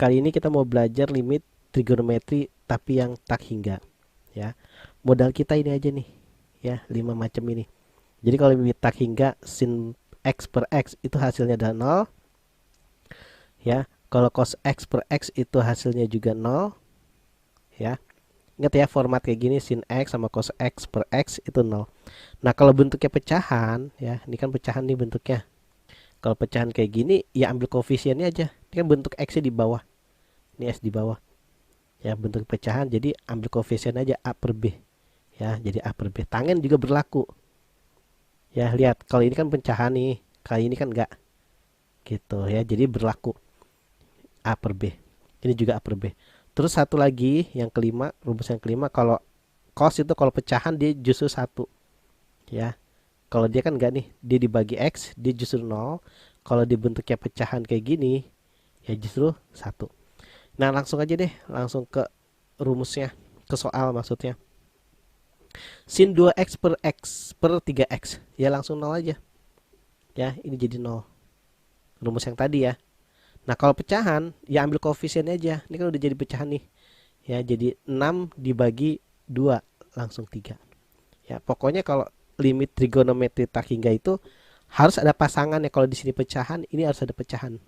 Kali ini kita mau belajar limit trigonometri tapi yang tak hingga, ya. Modal kita ini aja nih, ya, 5 macam ini. Jadi kalau limit tak hingga sin x per x itu hasilnya adalah nol, ya. Kalau cos x per x itu hasilnya juga nol, ya. Ingat ya, format kayak gini sin x sama cos x per x itu nol. Nah, kalau bentuknya pecahan, ya, ini kan pecahan nih bentuknya. Kalau pecahan kayak gini, ya ambil koefisiennya aja. Ini kan bentuk x-nya di bawah. Ini s di bawah. Ya, bentuk pecahan, jadi ambil koefisien aja a per b. Ya, jadi a per b. Tangen juga berlaku. Ya, lihat, kalau ini kan pecahan nih, kali ini kan enggak. Gitu ya, jadi berlaku a per b. Ini juga a per b. Terus satu lagi, yang kelima, rumus yang kelima, kalau cos itu kalau pecahan dia justru satu. Ya, kalau dia kan enggak nih, dia dibagi x, dia justru nol. Kalau dibentuknya pecahan kayak gini, ya justru satu. Nah, langsung aja deh, langsung ke rumusnya, ke soal maksudnya. Sin 2x per x per 3x, ya langsung nol aja. Ya, ini jadi nol. Rumus yang tadi ya. Nah, kalau pecahan, ya ambil koefisien aja. Ini kan udah jadi pecahan nih. Ya, jadi 6 dibagi 2, langsung 3. Ya, pokoknya kalau limit trigonometri tak hingga itu harus ada pasangan ya. Kalau di sini pecahan, ini harus ada pecahan.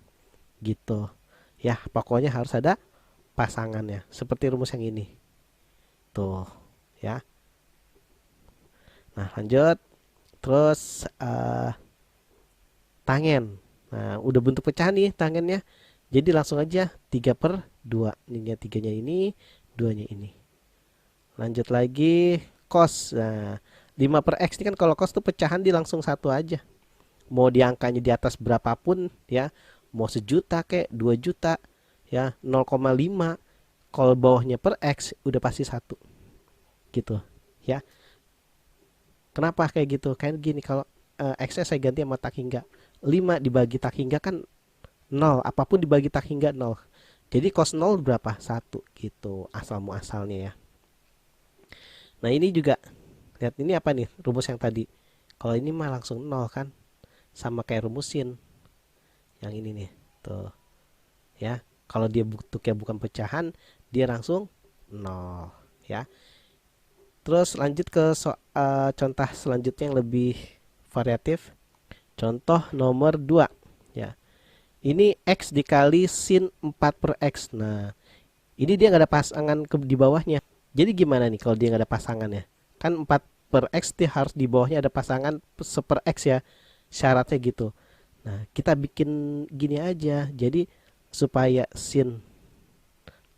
Gitu. Ya, pokoknya harus ada pasangannya. Seperti rumus yang ini. Tuh, ya. Nah, lanjut. Terus tangen. Nah, udah bentuk pecahan nih tangennya. Jadi langsung aja 3 per 2. Ini 3-nya ini, 2-nya ini. Lanjut lagi cos. Nah, 5 per x ini kan kalau cos tuh pecahan di langsung satu aja. Mau di angkanya di atas berapapun ya. Mau sejuta kek, 2 juta ya, 0,5. Kalau bawahnya per x udah pasti satu. Gitu ya. Kenapa kayak gitu? Kayak gini, kalau x saya ganti sama tak hingga. 5 dibagi tak hingga kan nol. Apapun dibagi tak hingga nol. Jadi cos nol berapa? Satu gitu. Asal muasalnya ya. Nah, ini juga. Lihat ini apa nih? Rumus yang tadi. Kalau ini mah langsung nol kan. Sama kayak rumus sin. Yang ini nih. Tuh. Ya. Kalau dia bentuknya bukan pecahan, dia langsung nol. Ya. Terus lanjut ke contoh selanjutnya yang lebih variatif. Contoh nomor 2 ya. Ini x dikali sin 4 per x. Nah, ini dia nggak ada pasangan ke di bawahnya. Jadi gimana nih kalau dia nggak ada pasangannya? Kan 4 per x dia harus di bawahnya ada pasangan seper x ya. Syaratnya gitu. Nah, kita bikin gini aja. Jadi supaya sin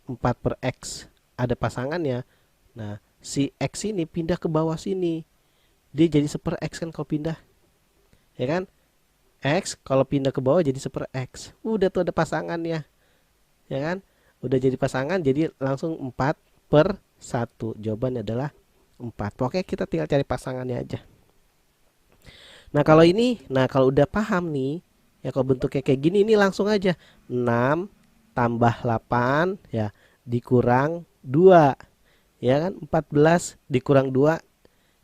4 per x ada pasangannya. Nah, si x ini pindah ke bawah sini. Dia jadi seper x kan kalau pindah. Ya kan? X kalau pindah ke bawah jadi seper X. Udah tuh ada pasangannya. Ya kan? Udah jadi pasangan, jadi langsung 4 per 1. Jawabannya adalah 4. Pokoknya kita tinggal cari pasangannya aja. Nah, kalau ini, nah kalau udah paham nih, ya kalau bentuknya kayak gini, ini langsung aja 6 tambah 8 ya dikurang 2. Ya kan? 14 dikurang 2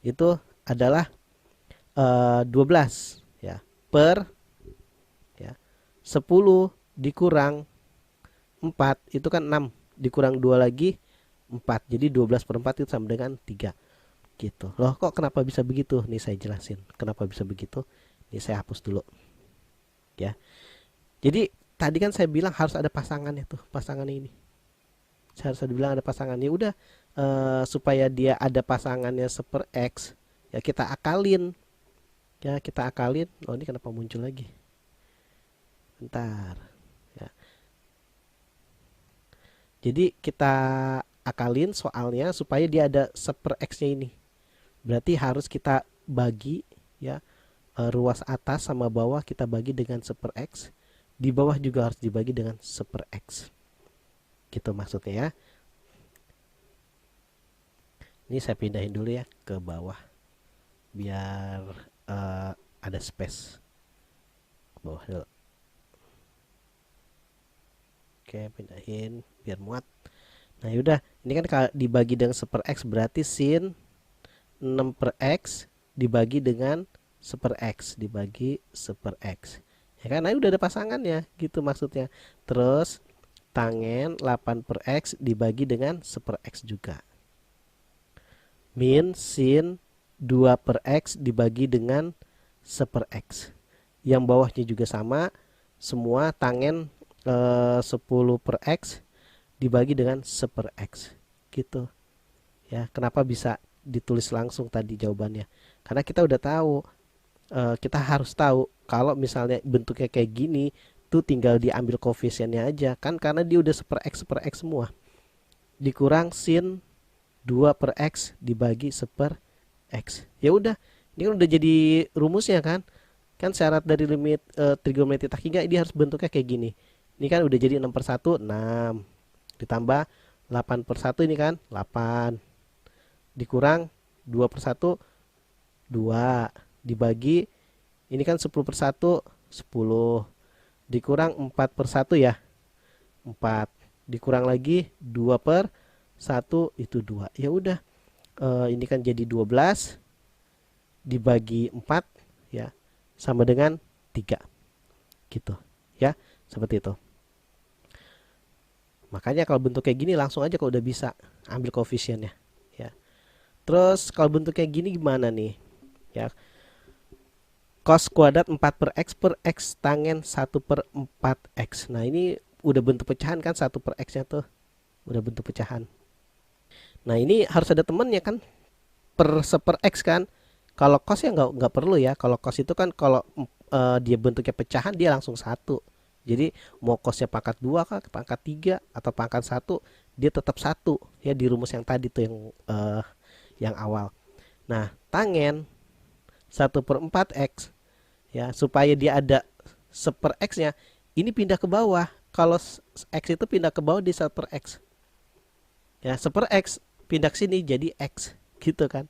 itu adalah 12 ya per ya 10 dikurang 4 itu kan 6 dikurang 2 lagi 4. Jadi 12 per 4 itu sama dengan 3. Gitu. Loh, kok kenapa bisa begitu? Nih saya jelasin. Kenapa bisa begitu? Nih saya hapus dulu. Ya. Jadi tadi kan saya bilang harus ada pasangannya tuh, pasangan ini. Saya harus bilang ada pasangannya. Udah supaya dia ada pasangannya seper X, ya kita akalin. Ya, kita akalin. Oh, ini kenapa muncul lagi? Bentar. Ya. Jadi kita akalin soalnya supaya dia ada seper X-nya ini. Berarti harus kita bagi ya, ruas atas sama bawah kita bagi dengan seper X. Di bawah juga harus dibagi dengan seper X. Gitu maksudnya ya. Ini saya pindahin dulu ya ke bawah. Biar ada space. Bawah dulu. Oke, pindahin biar muat. Nah, yaudah, ini kan dibagi dengan seper X berarti sin 6 per X dibagi dengan seper X dibagi seper X. Ya kan, nah udah ada pasangannya gitu maksudnya. Terus tangen 8 per X dibagi dengan 1 per X juga. Min sin 2 per X dibagi dengan 1 per X. Yang bawahnya juga sama, semua tangen 10 per X dibagi dengan 1 per X. Gitu. Ya, kenapa bisa ditulis langsung tadi jawabannya? Karena kita udah tahu, kita harus tahu kalau misalnya bentuknya kayak gini, tuh tinggal diambil koefisiennya aja kan, karena dia udah 1 per X semua. Dikurang sin 2 per X dibagi 1 per X. Ya udah, ini kan udah jadi rumusnya kan. Kan syarat dari limit trigonometri tak 3 ini harus bentuknya kayak gini. Ini kan udah jadi 6 per 1, 6. Ditambah 8 per 1 ini kan, 8. Dikurang 2 per 1, 2. Dibagi, ini kan 10 per 1, 10. Dikurang 4 per 1 ya, 4. Dikurang lagi 2 per 1 itu 2. Ya udah, ini kan jadi 12 dibagi 4 ya sama dengan 3. Gitu ya, seperti itu. Makanya kalau bentuk kayak gini langsung aja kalau udah bisa ambil koefisiennya ya. Terus kalau bentuk kayak gini gimana nih? Ya. Cos kuadrat 4 per X tangen 1 per 4X. Nah ini udah bentuk pecahan kan, 1 per X nya tuh udah bentuk pecahan. Nah ini harus ada temennya kan, per 1 per X kan. Kalau cos ya nggak perlu ya. Kalau cos itu kan kalau dia bentuknya pecahan dia langsung 1. Jadi mau cosnya pangkat 2 kah, pangkat 3 atau pangkat 1, dia tetap 1 ya di rumus yang tadi tuh yang awal. Nah tangen 1 per 4X ya, supaya dia ada 1 per X nya, ini pindah ke bawah. Kalau X itu pindah ke bawah di 1 per X ya, 1 per X pindah ke sini jadi X gitu kan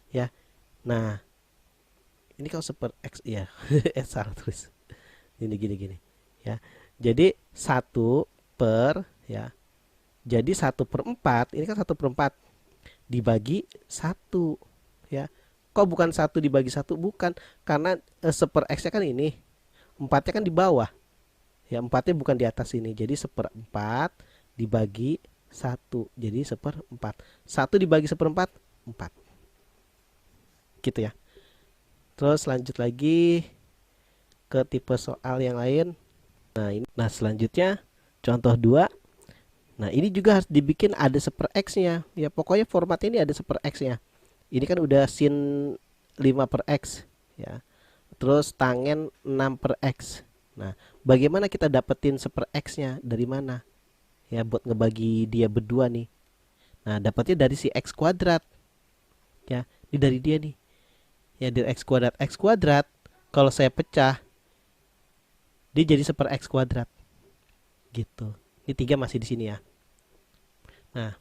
ya. Nah ini kalau 1 per X ya salah tulis, ini gini ya. Jadi 1 per ya, jadi 1 per 4, ini kan 1 per 4 dibagi 1 ya. Kok bukan 1 dibagi 1? Bukan, karena 1 per X nya kan ini, 4-nya kan di bawah ya, 4-nya bukan di atas ini. Jadi 1 per 4 dibagi 1, jadi 1 per 4. 1 dibagi 1 per 4, 4 gitu ya. Terus lanjut lagi ke tipe soal yang lain. Nah selanjutnya contoh 2. Nah ini juga harus dibikin ada 1 per X nya ya, pokoknya formatnya ini ada 1 per X nya. Ini kan udah sin 5 per X ya. Terus tangen 6 per X. Nah bagaimana kita dapetin 1 per X nya, dari mana ya buat ngebagi dia berdua nih? Nah dapatnya dari si X kuadrat ya, ini dari dia nih ya, dari X kuadrat. X kuadrat kalau saya pecah dia jadi 1 per X kuadrat gitu. Ini 3 masih di sini ya. Nah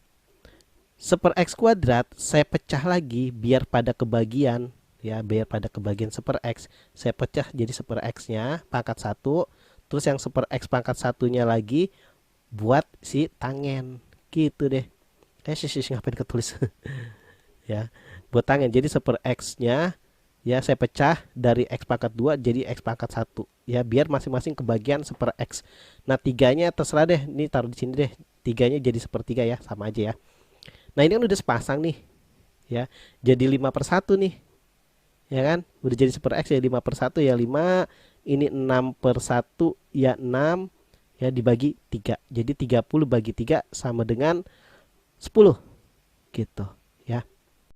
1 per X kuadrat saya pecah lagi biar pada kebagian ya, biar pada kebagian 1 per X, saya pecah jadi 1 per X nya pangkat 1. Terus yang 1 per X pangkat 1 nya lagi buat si tangen gitu deh. Ngapain ketulis ya, buat tangen. Jadi 1 per X nya ya saya pecah dari X pangkat 2 jadi X pangkat 1 ya, biar masing-masing kebagian 1 per X. Nah 3-nya terserah deh, ini taruh di sini deh, 3-nya jadi 1/3 ya, sama aja ya. Nah ini kan udah sepasang nih ya, jadi 5 per 1 nih ya kan, udah jadi 1 per X ya, 5 per 1 ya 5, ini 6 per 1 ya 6 ya, dibagi 3, jadi 30 bagi 3 sama dengan 10 gitu.